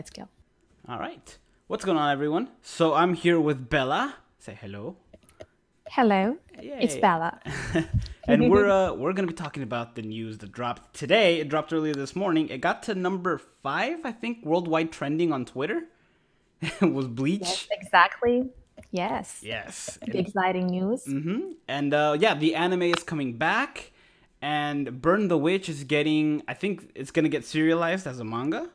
let's go. All right. What's going on, everyone? So I'm here with Bella. Say hello. Hello, it's Yay. Bella. And we're gonna be talking about the news that dropped today. It dropped earlier this morning. It got to number 5, I think, worldwide trending on Twitter. It was Yes, Bleach. exactly. Yes, Yes. the exciting news. And yeah, the anime is coming back, and Burn the Witch is getting. I think it's gonna get serialized as a manga,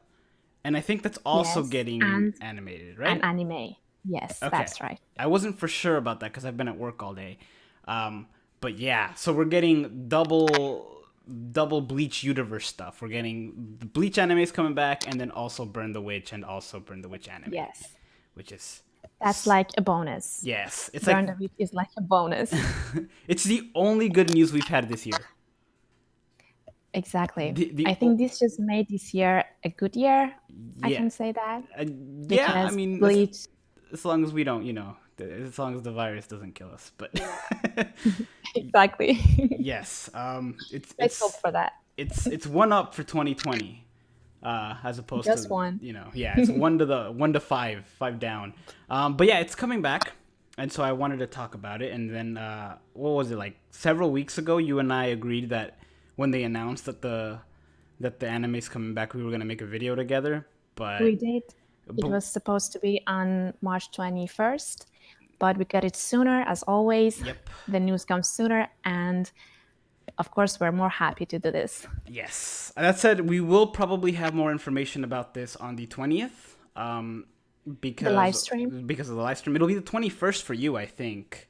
and I think that's also Yes, getting and animated, an right? anime. Yes, Okay. that's right. I wasn't for sure about that because I've been at work all day. But yeah, so we're getting double Bleach universe stuff. We're getting the Bleach animes coming back, and then also Burn the Witch, and also Burn the Witch anime, Yes, which is that's like a bonus. yes, it's like Burn the Witch is like a bonus. it's the only good news we've had this year. Exactly. The I think this just made this year a good year. I yeah can say that uh, yeah. I because mean, Bleach. as long as we don't, as long as the virus doesn't kill us, but. Exactly. Yes, it's Let's hope it's for that. it's one up for 2020, as opposed Just to one. yeah, it's 1 to 5 down. But yeah, it's coming back, and so I wanted to talk about it. And then what was it, like several weeks ago? You and I agreed that when they announced that the anime's coming back, we were gonna make a video together. We But did. It but was supposed to be on March 21st, but we got it sooner, as always. yep. The news comes sooner, and of course, we're more happy to do this. Yes. That said, we will probably have more information about this on the 20th. The live Because stream? because of the live stream. It'll be the 21st for you, I think.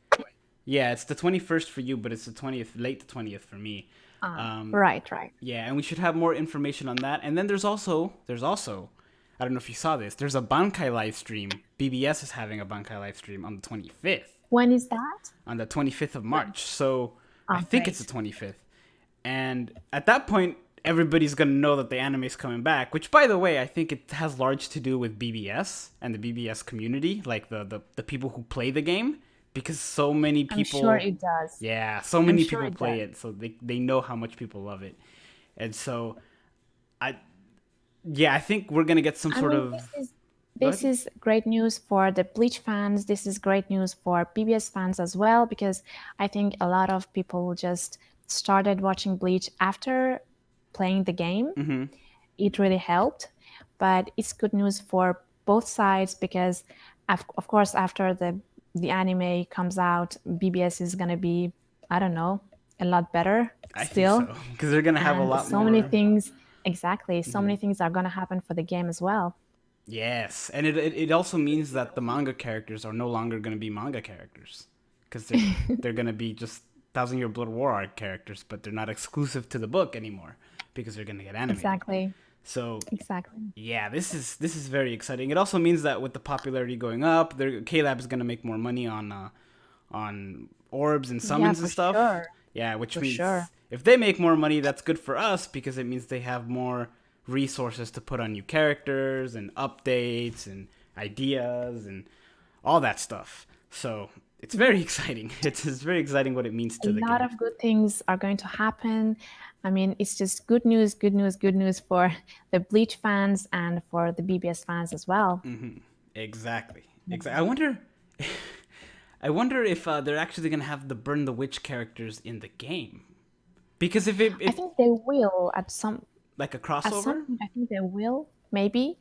Yeah, it's the 21st for you, but it's the 20th, late the 20th for me. Right, right. Yeah, and we should have more information on that. And then there's also I don't know if you saw this. There's a Bankai live stream. BBS is having a Bankai live stream on the 25th. When is that? On the 25th of March. So I Oh, think it's the great. 25th. And at that point, everybody's going to know that the anime's coming back, which, by the way, I think it has large to do with BBS and the BBS community, like the people who play the game, because so many I'm sure people, it does. yeah, so I'm many sure people it play does. it, so they know how much people love it. And so, I, yeah, I think we're going to get some I sort mean, of, go this ahead. is great news for the Bleach fans. This is great news for PBS fans as well, because I think a lot of people just started watching Bleach after playing the game. It really helped, but it's good news for both sides because, of course, after the anime comes out, BBS is gonna be, I don't know, a lot better I think so, still, because they're going to have a and lot so many more. things. Exactly, so many things are gonna happen for the game as well. Yes, and it also means that the manga characters are no longer going to be manga characters, because they're going to be just Thousand Year Blood War arc characters, but they're not exclusive to the book anymore because they're going to get animated. Exactly, So exactly. yeah, this is very exciting. It also means that with the popularity going up, K-Lab is going to make more money on orbs and Yeah, summons and for stuff. sure, Yeah, which for means sure. if they make more money, that's good for us because it means they have more resources to put on new characters and updates and ideas and all that stuff. So it's very exciting. It's very exciting what it means A to the lot game. of good things are going to happen. I mean, it's just good news, good news, good news for the Bleach fans and for the BBS fans as well. Exactly. Exactly. I wonder if they're actually gonna have the Burn the Witch characters in the game because if it I if think they will like a at some crossover point. I think they will maybe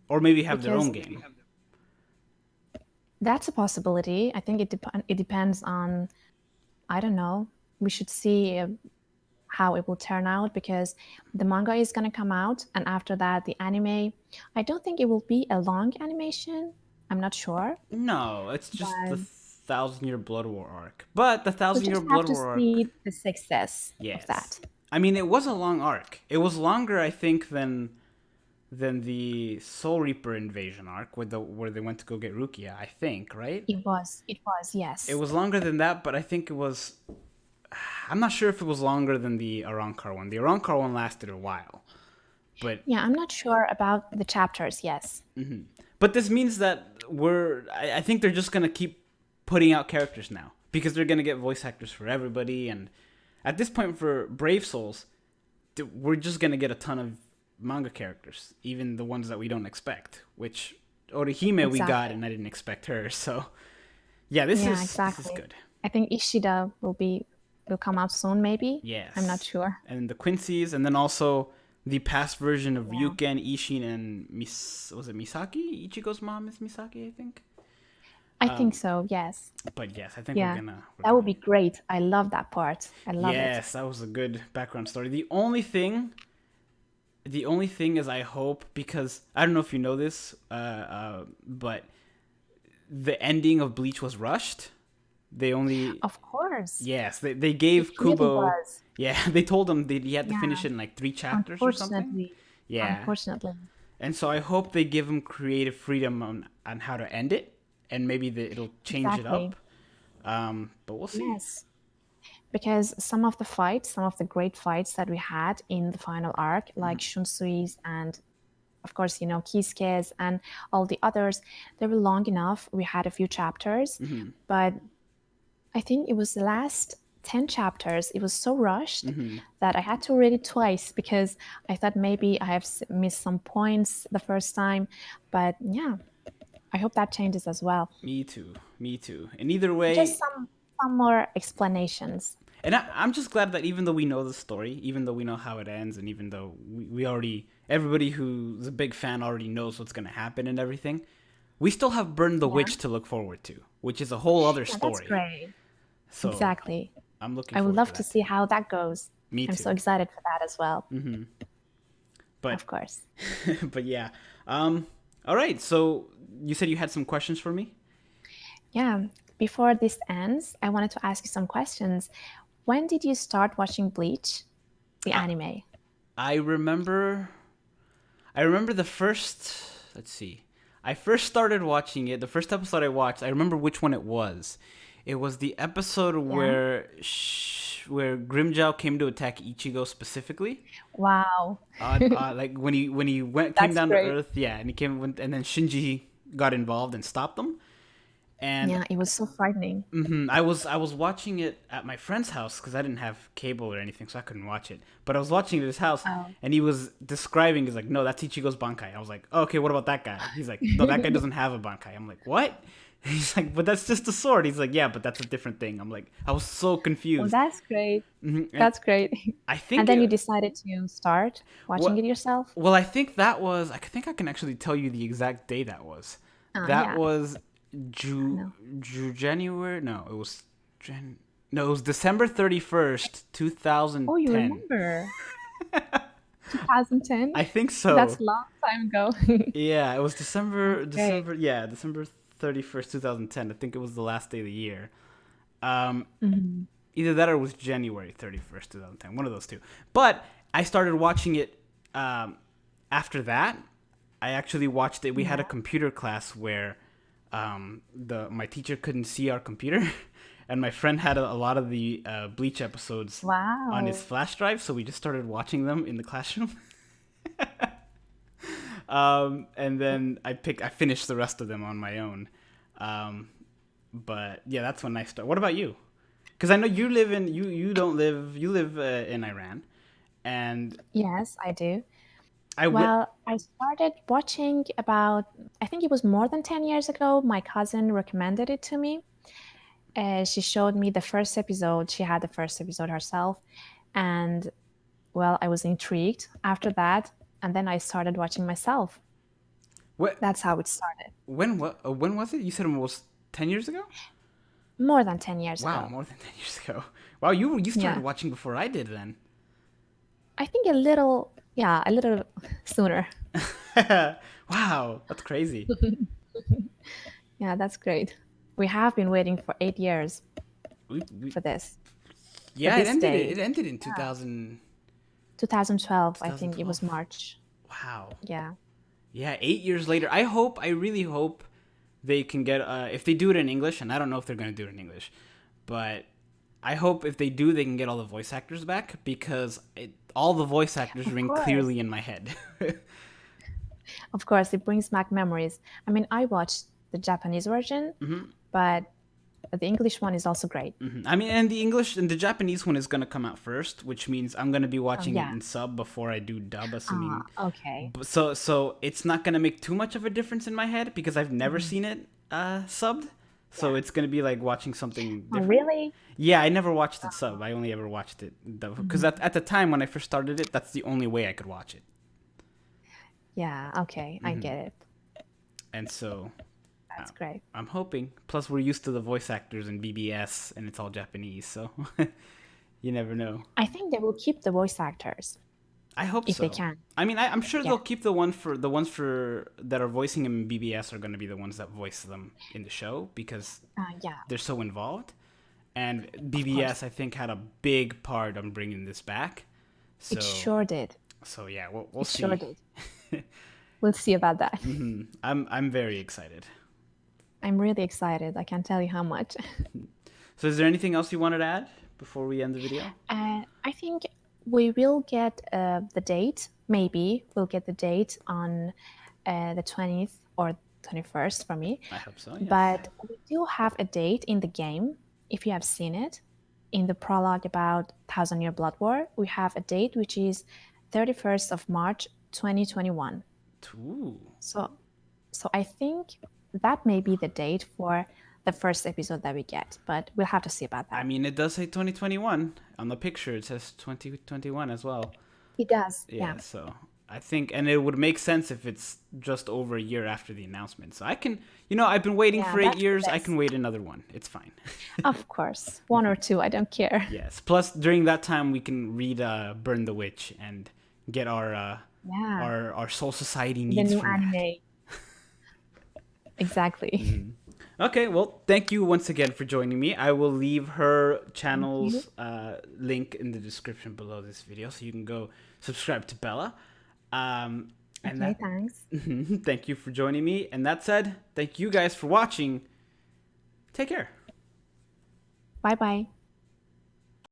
or maybe have their because own game. that's a possibility. I think it depends on, I don't know. We should see how it will turn out because the manga is going to come out and after that the anime. I don't think it will be a long animation. I'm not sure, No, it's just the but Thousand Year Blood War arc. But the we Thousand Year just have Blood to War arc, see the success of yes. that. I mean, it was a long arc. It was longer, I think, than the Soul Reaper invasion arc, where they went to go get Rukia. I think, right? It was, It yes. was longer than that, but I think it was. I'm not sure if it was longer than the Arankar one. The Arankar one lasted a while, but Yeah, I'm not sure about the chapters, yes. this means that I think they're just gonna keep putting out characters now because they're gonna get voice actors for everybody, and at this point for Brave Souls, we're just gonna get a ton of manga characters, even the ones that we don't expect. Which Orihime we got, Exactly. and I didn't expect her. So yeah, this Yeah, is this is exactly. good. I think Ishida will come out soon, maybe. I'm not Yes, sure. and the Quincy's, and then also the past version of Yeah. Ryuken, Ishin, and was it Misaki? Ichigo's mom is Misaki, I think. I think Um, so, yes. but yes, I think Yeah. we're That would gonna. be great. I love that part. I love it. Yes, that was a good background story. The only thing is, I hope, because I don't know if you know this, but the ending of Bleach was rushed. They only Of course. Yes, they It gave really Kubo. was. Yeah, they told him that he had to finish Yeah. it in like 3 chapters or something. Unfortunately. Yeah, Unfortunately. and so I hope they give him creative freedom on how to end it, and maybe it'll change it Exactly. up. But we'll see. Yes. Because some of the fights, some of the great fights that we had in the final arc, like Shunsui's and of course, Kisuke's and all the others, they were long enough. We had a few chapters, but I think it was the last 10 chapters. It was so rushed that I had to read it twice because I thought maybe I have missed some points the first time. But yeah, I hope that changes as well. Me too. Me too. And either Just way, some more explanations. and I'm just glad that even though we know the story, even though we know how it ends, and even though we already, everybody who's a big fan already knows what's going to happen and everything, we still have Burn the Yeah. Witch to look forward to, which is a whole other Yeah, that's story. great. So Exactly. I'm looking I would forward to love to that see too. how that goes. Me I'm so too. excited for that as well. But Of course. but yeah. All right. So you said you had some questions for me. Yeah. Before this ends, I wanted to ask you some questions. When did you start watching Bleach, the Uh, anime? I remember. I remember the first. Let's see. I first started watching it. The first episode I watched. I remember which one it was. It was the episode Yeah. where Grimjow came to attack Ichigo specifically. Wow. Like when he came That's down to great. Earth, yeah, and he came and then Shinji got involved and stopped them. And Yeah, it was so frightening. I was watching it at my friend's house because I didn't have cable or anything, so I couldn't watch it. But I was watching it at his house, Oh. and he was describing. He's like, "No, that's Ichigo's Bankai." I was like, oh, "Okay, what about that guy?" He's like, "No, that guy doesn't have a Bankai." I'm like, "What?" He's like, "But that's just a sword." He's like, "Yeah, but that's a different thing." I'm like, I was so Oh, confused. that's great. And That's great. I And think then you it. decided to start watching What? it yourself? Well, I think that was. I think I can actually tell you the exact day that was. That Yeah. was No. January. No, it was No, it was December 31st, Oh, you 2010. remember? 2010? I think That's so. a long time ago. Yeah, it was That's great. December 31st, 2010. I think it was the last day of the year. Um, Mhm. Either that or it was January 31st, 2010. One of those two. But I started watching it after that. I actually watched it. We had a Yeah. computer class where the my teacher couldn't see our computer, and my friend had a lot of the Bleach episodes on his Wow. flash drive, so we just started watching them in the classroom. And then I finished the rest of them on my own. Um, but yeah, that's when I started. What about you? Because I know you don't live you live in Iran, and Yes, I do. I will. Well, I started watching about, I think it was more than 10 years ago. My cousin recommended it to me. She showed me the first episode. She had the first episode herself. And well, I was intrigued after that. And then I started watching myself. What? That's how it started. When was it? You said it was 10 years ago. More than 10 years Wow, ago. more than 10 years ago. Wow, you started Yeah. watching before I did then. I think a little, yeah, a little sooner. Wow, that's crazy. Yeah, that's great. We have been waiting for 8 years We for this, for Yeah, it this ended. day. It ended in Yeah. 2000, 2012, I think it was 2012. March. Wow. Yeah. Yeah, 8 years later. I really hope they can get if they do it in English, and I don't know if they're gonna do it in English, but I hope if they do, they can get all the voice actors back because all the voice actors Of ring course. clearly in my head. Of course, it brings back memories. I mean, I watched the Japanese version, but The English one is also great. I mean, and the English and the Japanese one is gonna come out first, which means I'm gonna be Oh watching it yeah. in sub before I do dub, assuming. Okay. So it's not gonna make too much of a difference in my head because I've never Hmm. seen it subbed. So Yeah. it's gonna be like watching something Oh different. really? Yeah, I never watched it sub. I only ever watched it because Mhm. at the time when I first started it, that's the only way I could watch it. Yeah. Okay, I get it. And so That's uh, great. I'm hoping. Plus, we're used to the voice actors in BBS, and it's all Japanese, so you never know. I think they will keep the voice actors I hope if they so. can. I mean, I'm sure Yeah. they'll keep the ones for that are voicing him in BBS are going to be the ones that voice them in the show because Yeah. they're so involved. And Of course. BBS, I think, had a big part on bringing this back. It So, sure did. so yeah, we'll It sure see. did. We'll see about that. I'm very excited. I'm really excited. I can't tell you how much. So, is there anything else you wanted to add before we end the video? I think we will get the date. Maybe we'll get the date on the 20th or 21st for me. I hope so. Yes. But we do have a date in the game, if you have seen it. In the prologue about Thousand Year Blood War, we have a date which is 31st of March 2021. Ooh. So I think that may be the date for the first episode that we get, but we'll have to see about I that. mean, it does say 2021 on the picture. It says 2021 as well. It does, yeah. Yeah, so I think, and it would make sense if it's just over a year after the announcement. So I can, I've been waiting Yeah, for eight that's the years. I can best. wait another one. It's fine. Of course, one or two, I don't care. Yes. Plus, during that time, we can read Burn the Witch and get Yeah, our Soul Society the needs new from that. anime. Exactly. Okay, well, thank you once again for joining me. I will leave her Thank you. channel's link in the description below this video so you can go subscribe to Bella. And Okay, that thanks. thank you for joining me. And that said, thank you guys for watching. Take care. Bye bye.